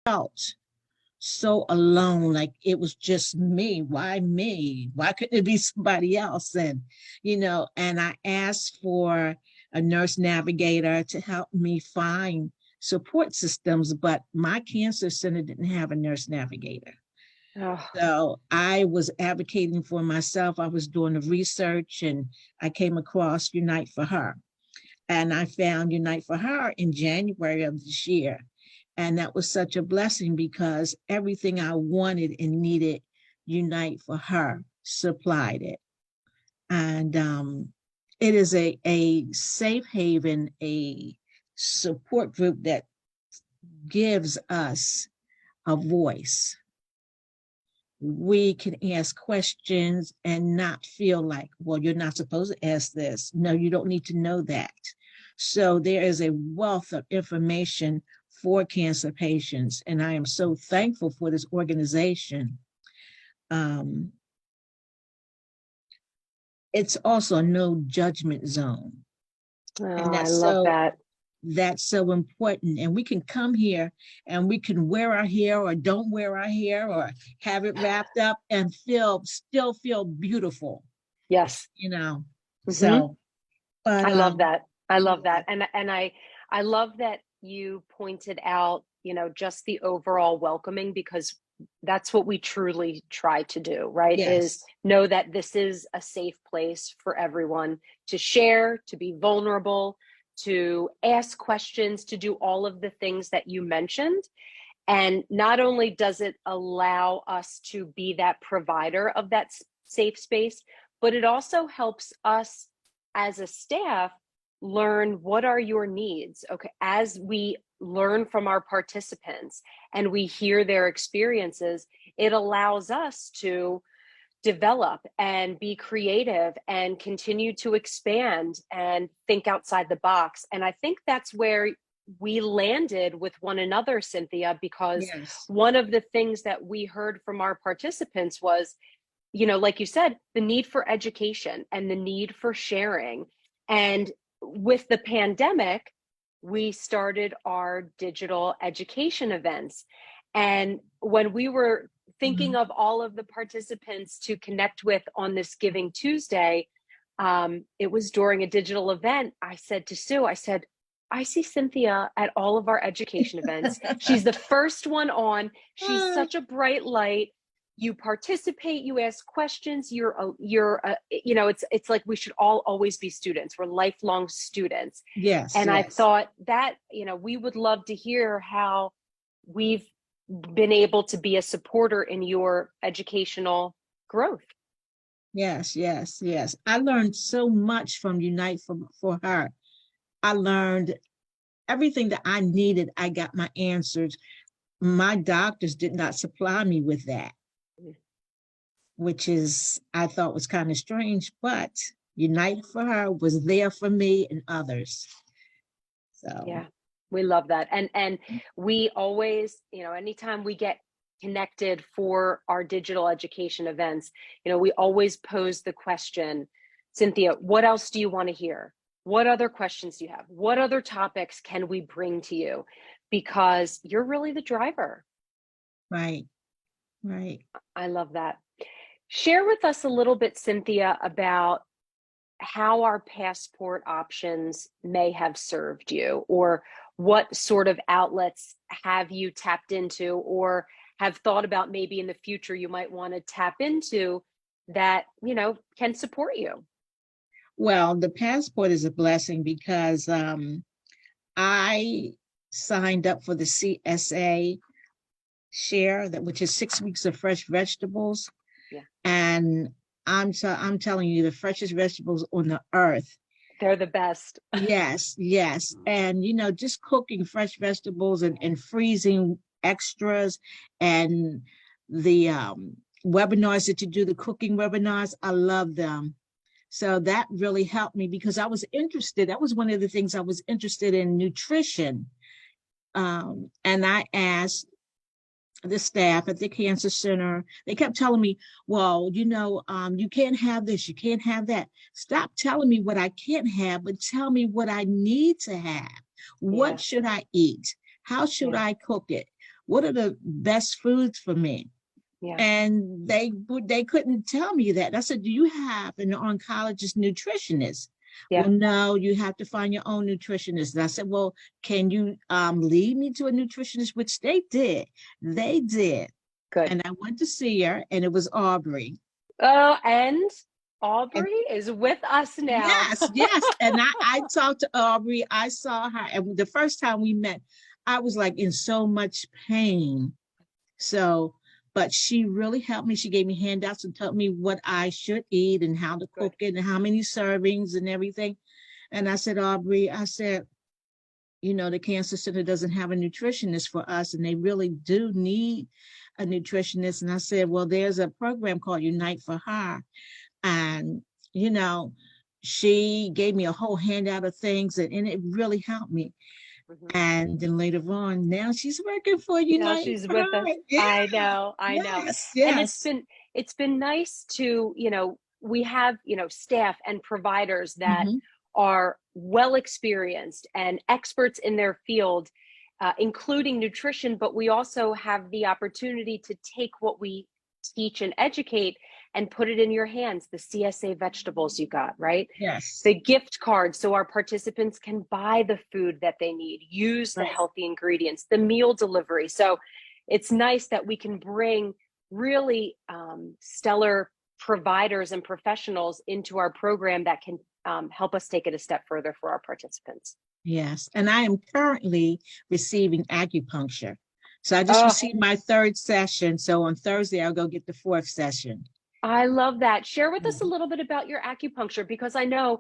felt so alone, like it was just me. Why me? Why couldn't it be somebody else? And I asked for a nurse navigator to help me find support systems, but my cancer center didn't have a nurse navigator. Oh, So I was advocating for myself. I was doing the research and I came across Unite for Her. And I found Unite for Her in January of this year. And that was such a blessing because everything I wanted and needed, Unite for Her supplied it. And it is a safe haven, a support group that gives us a voice. We can ask questions and not feel like, well, you're not supposed to ask this. No, you don't need to know that. So there is a wealth of information for cancer patients, and I am so thankful for this organization. It's also a no judgment zone, and I love that. that's so important. And we can come here and we can wear our hair or don't wear our hair or have it wrapped up and still feel beautiful, Yes. you know. Mm-hmm. So, but I love that. I love yeah, that. And I love that you pointed out, just the overall welcoming, because that's what we truly try to do, right? Is yes, know that this is a safe place for everyone to share, to be vulnerable, to ask questions, to do all of the things that you mentioned. And not only does it allow us to be that provider of that safe space, but it also helps us as a staff learn what are your needs. Okay, as we learn from our participants and we hear their experiences, it allows us to develop and be creative and continue to expand and think outside the box. And I think that's where we landed with one another, Cynthia, because yes, one of the things that we heard from our participants was, like you said, the need for education and the need for sharing. And with the pandemic, we started our digital education events. And when we were thinking mhm. of all of the participants to connect with on this Giving Tuesday, it was during a digital event. I said to Sue, I see Cynthia at all of our education events. She's the first one on. She's such a bright light. You participate, you ask questions, it's like we should all always be students. We're lifelong students. Yes, And I yes. thought that, we would love to hear how we've been able to be a supporter in your educational growth. Yes, yes, yes. I learned so much from Unite for Her. I learned everything that I needed. I got my answers. My doctors did not supply me with that, which is, I thought was kind of strange, but Unite for Her was there for me and others. So, Yeah, we love that. And we always, anytime we get connected for our digital education events, we always pose the question, Cynthia, what else do you want to hear? What other questions do you have? What other topics can we bring to you? Because you're really the driver. right, right. I love that. Share with us a little bit, Cynthia, about how our passport options may have served you, or what sort of outlets have you tapped into or have thought about maybe in the future you might want to tap into that, can support you. Well, the passport is a blessing because I signed up for the CSA share, which is 6 weeks of fresh vegetables. Yeah. And I'm telling you, the freshest vegetables on the earth. They're the best. Yes, yes. And just cooking fresh vegetables and freezing extras and the webinars that you do, the cooking webinars, I love them. So that really helped me because I was interested. That was one of the things I was interested in, nutrition. And I asked the staff at the cancer center. They kept telling me, well, you can't have this, you can't have that. Stop telling me what I can't have, but tell me what I need to have. What Yes. should I eat? How should Yeah. I cook it? what are the best foods for me? Yeah. And they couldn't tell me that. I said, do you have an oncologist nutritionist? Yeah. Well, no, you have to find your own nutritionist. And I said, well, can you lead me to a nutritionist? Which they did. They did. Good. And I went to see her, and it was Aubrey. Oh, and And Aubrey is with us now. yes, yes. And I talked to Aubrey. I saw her. And the first time we met, I was like in so much pain. So, but she really helped me. She gave me handouts and told me what I should eat and how to Good. cook it and how many servings and everything. And I said, Aubrey, I said, the cancer center doesn't have a nutritionist for us, and they really do need a nutritionist. And I said, well, there's a program called Unite for Her. And, you know, she gave me a whole handout of things, and it really helped me. Mhm. And then later on, now she's working for Now Unite she's for with us. Her. Yeah, I know, I know. yes, And yes. it's been nice to, we have, staff and providers that Mm-hmm. are well experienced and experts in their field, including nutrition, but we also have the opportunity to take what we teach and educate and put it in your hands. The CSA vegetables you got, right? Yes, The gift cards so our participants can buy the food that they need, use the right. healthy ingredients, the meal delivery. So it's nice that we can bring really stellar providers and professionals into our program that can help us take it a step further for our participants. Yes. And I am currently receiving acupuncture. So I just Oh, received my third session. So on Thursday, I'll go get the fourth session. I love that. Share with us a Yeah. little bit about your acupuncture because I know,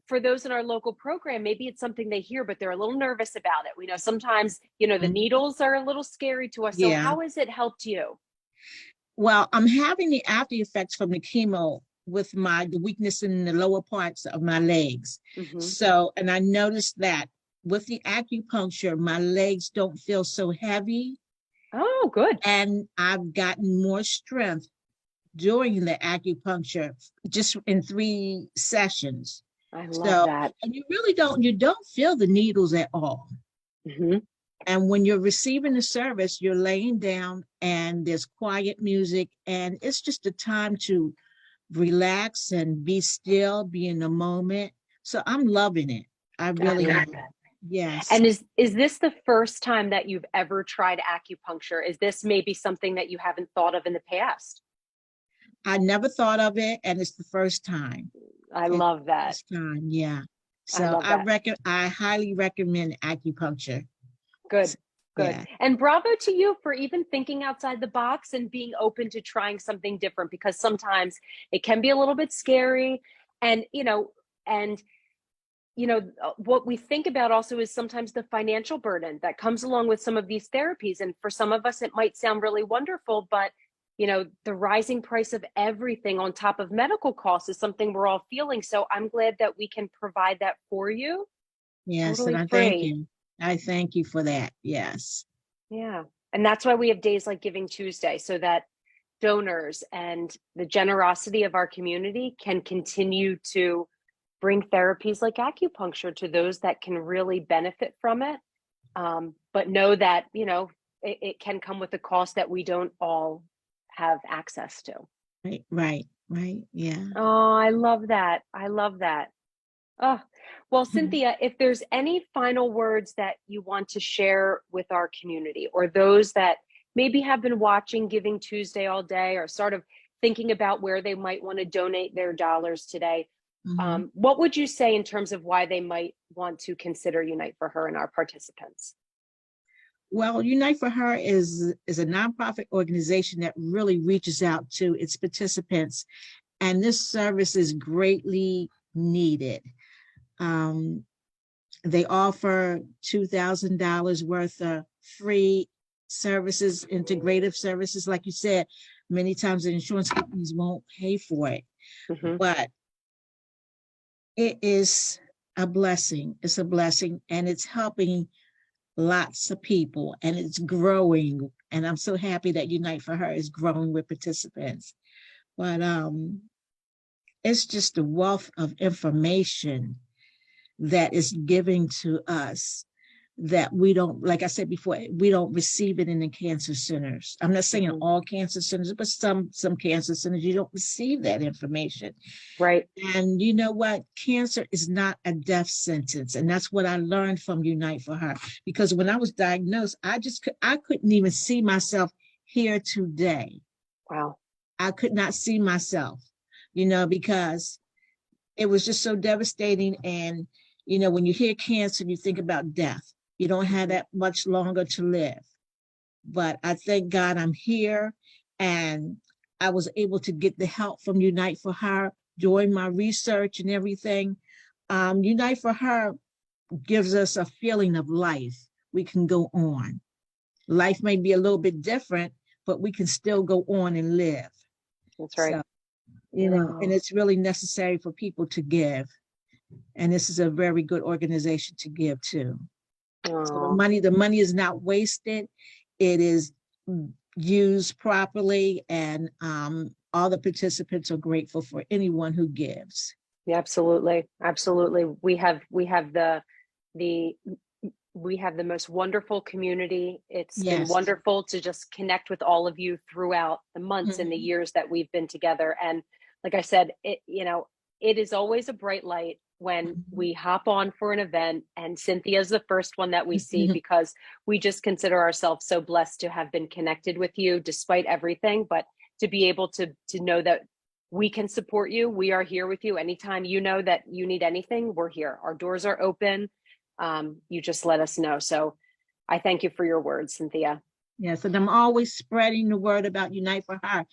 for those in our local program, maybe it's something they hear, but they're a little nervous about it. We know sometimes, the Mhm. needles are a little scary to us. So Yeah. how has it helped you? Well, I'm having the after effects from the chemo with the weakness in the lower parts of my legs. Hmm. So, and I noticed that with the acupuncture, my legs don't feel so heavy, Oh, good. and I've gotten more strength during the acupuncture just in 3 sessions. I love So, that. and you don't feel the needles at all. Hmm. And when you're receiving the service, you're laying down and there's quiet music, and it's just a time to relax and be still, be in the moment. So I'm loving it. I I really love am. that. Yes. And is this the first time that you've ever tried acupuncture? Is this maybe something that you haven't thought of in the past? I never thought of it, and it's the first time. I It's love the that. first time, yeah. I So love that. I highly recommend acupuncture. Good, good. Yeah. And bravo to you for even thinking outside the box and being open to trying something different because sometimes it can be a little bit scary. And, and what we think about also is sometimes the financial burden that comes along with some of these therapies. And for some of us, it might sound really wonderful, but the rising price of everything on top of medical costs is something we're all feeling. So I'm glad that we can provide that for you Yes, and totally I thank free. you. I thank you for that. Yes. Yeah. And that's why we have days like Giving Tuesday so that donors and the generosity of our community can continue to bring therapies like acupuncture to those that can really benefit from it. But know that, it can come with a cost that we don't all have access to. Right, right, right. Yeah. Oh, I love that. I love that. Oh, well, Cynthia, if there's any final words that you want to share with our community or those that maybe have been watching Giving Tuesday all day or sort of thinking about where they might want to donate their dollars today, Mm-hmm. what would you say in terms of why they might want to consider Unite for Her and our participants? Well, Unite for Her is a nonprofit organization that really reaches out to its participants, and this service is greatly needed. Um, they offer $2,000 worth of free services, integrative services. Like you said, many times the insurance companies won't pay for it, Hmm. but it is a blessing. It's a blessing, and it's helping lots of people, and it's growing. And I'm so happy that Unite for Her is growing with participants. But it's just a wealth of information that is giving to us. that we don't, like I said before, we don't receive it in the cancer centers. I'm not saying Mhm. all cancer centers, but some cancer centers, you don't receive that information. Right. And you know what? Cancer is not a death sentence. And that's what I learned from Unite for Her. Because when I was diagnosed, I couldn't even see myself here today. Wow. I could not see myself, because it was just so devastating. And, when you hear cancer, you think about death. You don't have that much longer to live. But I thank God I'm here, and I was able to get the help from Unite for Her during my research and everything. Unite for Her gives us a feeling of life. We can go on. Life may be a little bit different, but we can still go on and live. That's right. So, and Wow. it's really necessary for people to give. And this is a very good organization to give to. So Oh, the money is not wasted. It is used properly, and all the participants are grateful for anyone who gives. yeah, absolutely. Absolutely. The we have the most wonderful community. It's been Yes. wonderful to just connect with all of you throughout the months and the Mhm. years that we've been together. And like I said, it is always a bright light when Mhm. we hop on for an event and Cynthia is the first one that we see, because we just consider ourselves so blessed to have been connected with you despite everything, but to be able to know that we can support you. We are here with you anytime you know that you need anything. We're here. Our doors are open. You just let us know. So I thank you for your words, Cynthia. Yes, and I'm always spreading the word about Unite for Her.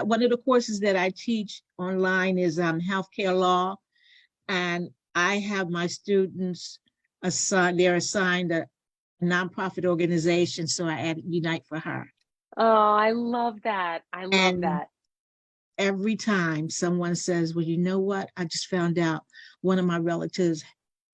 One of the courses that I teach online is healthcare law, and I have my students they're assigned a nonprofit organization, so I added Unite for Her. Oh, I love that. I love And that. every time someone says, well, you know what? I just found out one of my relatives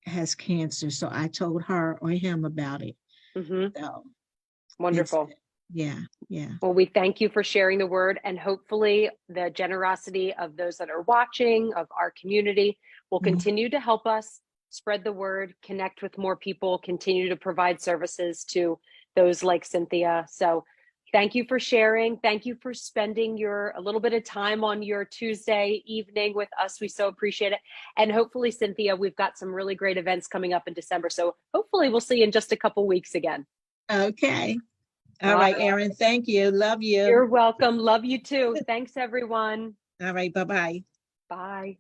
has cancer. So I told her or him about it. Hmm. So it's, Wonderful. yeah, yeah. Well, we thank you for sharing the word, and hopefully the generosity of those that are watching, of our community, will Mhm. continue to help us spread the word, connect with more people, continue to provide services to those like Cynthia. So thank you for sharing. Thank you for spending a little bit of time on your Tuesday evening with us. We so appreciate it. And hopefully, Cynthia, we've got some really great events coming up in December. So hopefully we'll see you in just a couple weeks again. Okay. All All right, right. Erin. Thank you. Love you. You're welcome. Love you too. Thanks, everyone. All right. Bye-bye. Bye.